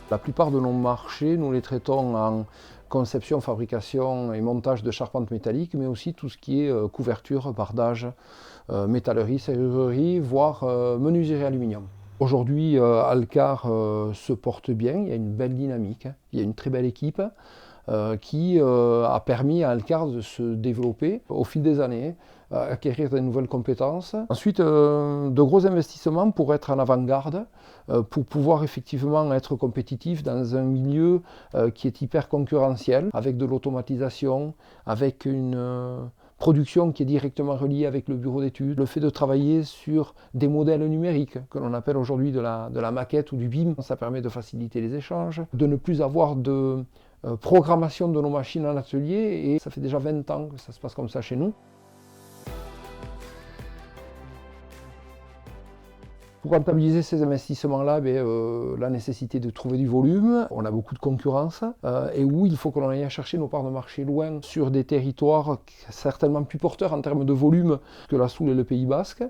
La plupart de nos marchés, nous les traitons en conception, fabrication et montage de charpentes métalliques, mais aussi tout ce qui est couverture, bardage, métallerie, serrurerie, voire menuiserie aluminium. Aujourd'hui, Alcar se porte bien, il y a une belle dynamique, hein. Il y a une très belle équipe qui a permis à Alcar de se développer au fil des années, acquérir de nouvelles compétences. Ensuite, de gros investissements pour être en avant-garde, pour pouvoir effectivement être compétitif dans un milieu qui est hyper concurrentiel, avec de l'automatisation, avec une production qui est directement reliée avec le bureau d'études, le fait de travailler sur des modèles numériques, que l'on appelle aujourd'hui de la maquette ou du BIM, ça permet de faciliter les échanges, de ne plus avoir de programmation de nos machines en atelier, et ça fait déjà 20 ans que ça se passe comme ça chez nous. Pour rentabiliser ces investissements-là, la nécessité de trouver du volume, on a beaucoup de concurrence, et où il faut que l'on aille chercher nos parts de marché loin, sur des territoires certainement plus porteurs en termes de volume que la Soule et le Pays Basque.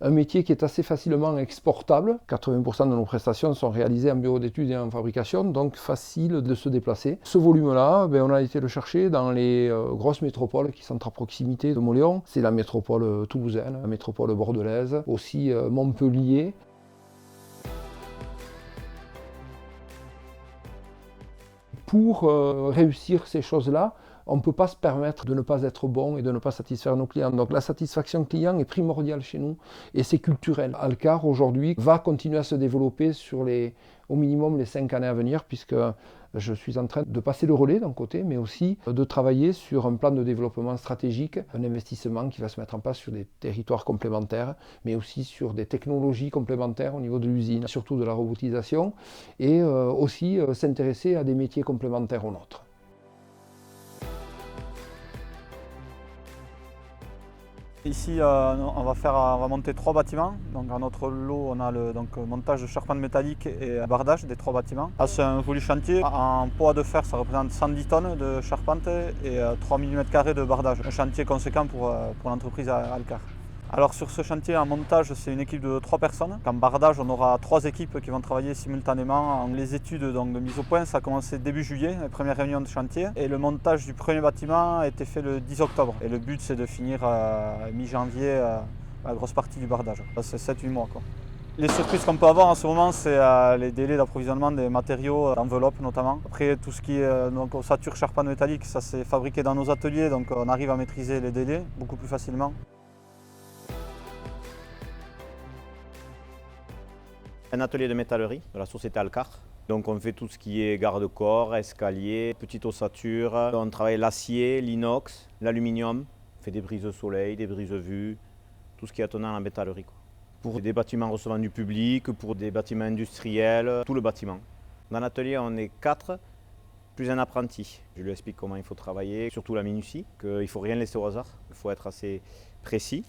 Un métier qui est assez facilement exportable. 80% de nos prestations sont réalisées en bureau d'études et en fabrication, donc facile de se déplacer. Ce volume-là, on a été le chercher dans les grosses métropoles qui sont à proximité de Mauléon. C'est la métropole toulousaine, la métropole bordelaise, aussi Montpellier. Pour réussir ces choses-là, on ne peut pas se permettre de ne pas être bon et de ne pas satisfaire nos clients. Donc la satisfaction client est primordiale chez nous et c'est culturel. Alcar aujourd'hui va continuer à se développer sur au minimum les 5 années à venir, puisque je suis en train de passer le relais d'un côté, mais aussi de travailler sur un plan de développement stratégique, un investissement qui va se mettre en place sur des territoires complémentaires, mais aussi sur des technologies complémentaires au niveau de l'usine, surtout de la robotisation, et aussi s'intéresser à des métiers complémentaires aux nôtres. Ici, on va monter 3 bâtiments. Donc, dans notre lot, on a le montage de charpente métallique et bardage des 3 bâtiments. Là, c'est un joli chantier. En poids de fer, ça représente 110 tonnes de charpente et 3000 m² de bardage. Un chantier conséquent pour l'entreprise Alcar. Alors sur ce chantier en montage, c'est une équipe de 3 personnes. En bardage, on aura 3 équipes qui vont travailler simultanément. Les études de mise au point, ça a commencé début juillet, les premières réunions de chantier. Et le montage du premier bâtiment a été fait le 10 octobre. Et le but, c'est de finir mi-janvier la grosse partie du bardage. C'est 7-8 mois, quoi. Les surprises qu'on peut avoir en ce moment, c'est les délais d'approvisionnement des matériaux, d'enveloppes notamment. Après, tout ce qui est ossature, charpente métallique, ça c'est fabriqué dans nos ateliers, donc on arrive à maîtriser les délais beaucoup plus facilement. Un atelier de métallerie de la société Alcar. Donc on fait tout ce qui est garde-corps, escalier, petite ossature. On travaille l'acier, l'inox, l'aluminium. On fait des brises soleil, des brises vues, tout ce qui est attenant à la métallerie, quoi. Pour des bâtiments recevant du public, pour des bâtiments industriels, tout le bâtiment. Dans l'atelier, on est 4, plus un apprenti. Je lui explique comment il faut travailler, surtout la minutie, qu'il ne faut rien laisser au hasard. Il faut être assez précis,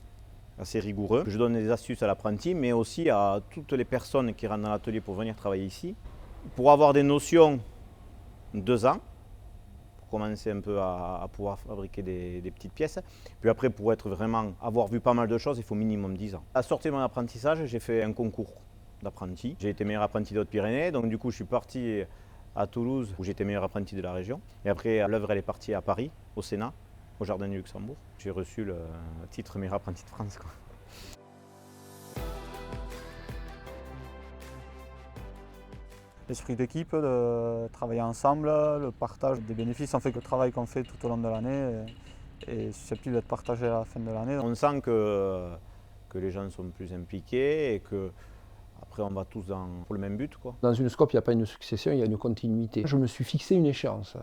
assez rigoureux. Je donne des astuces à l'apprenti, mais aussi à toutes les personnes qui rentrent dans l'atelier pour venir travailler ici. Pour avoir des notions, 2 ans, pour commencer un peu à pouvoir fabriquer des petites pièces. Puis après, pour avoir vu pas mal de choses, il faut minimum 10 ans. À la sortie de mon apprentissage, j'ai fait un concours d'apprenti. J'ai été meilleur apprenti de Hautes-Pyrénées, donc du coup je suis parti à Toulouse, où j'étais meilleur apprenti de la région. Et après, l'œuvre elle est partie à Paris, au Sénat, au Jardin du Luxembourg. J'ai reçu le titre meilleur apprenti de France, quoi. L'esprit d'équipe, de travailler ensemble, le partage des bénéfices, en fait que le travail qu'on fait tout au long de l'année est susceptible d'être partagé à la fin de l'année. On sent que les gens sont plus impliqués et que après on va tous pour le même but, quoi. Dans une scope, il n'y a pas une succession, il y a une continuité. Je me suis fixé une échéance.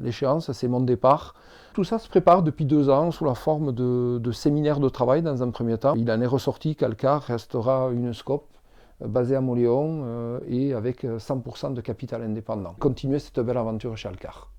L'échéance, c'est mon départ. Tout ça se prépare depuis 2 ans sous la forme de séminaires de travail dans un premier temps. Il en est ressorti qu'Alcar restera une scope basée à Mauléon et avec 100% de capital indépendant. Continuer cette belle aventure chez Alcar.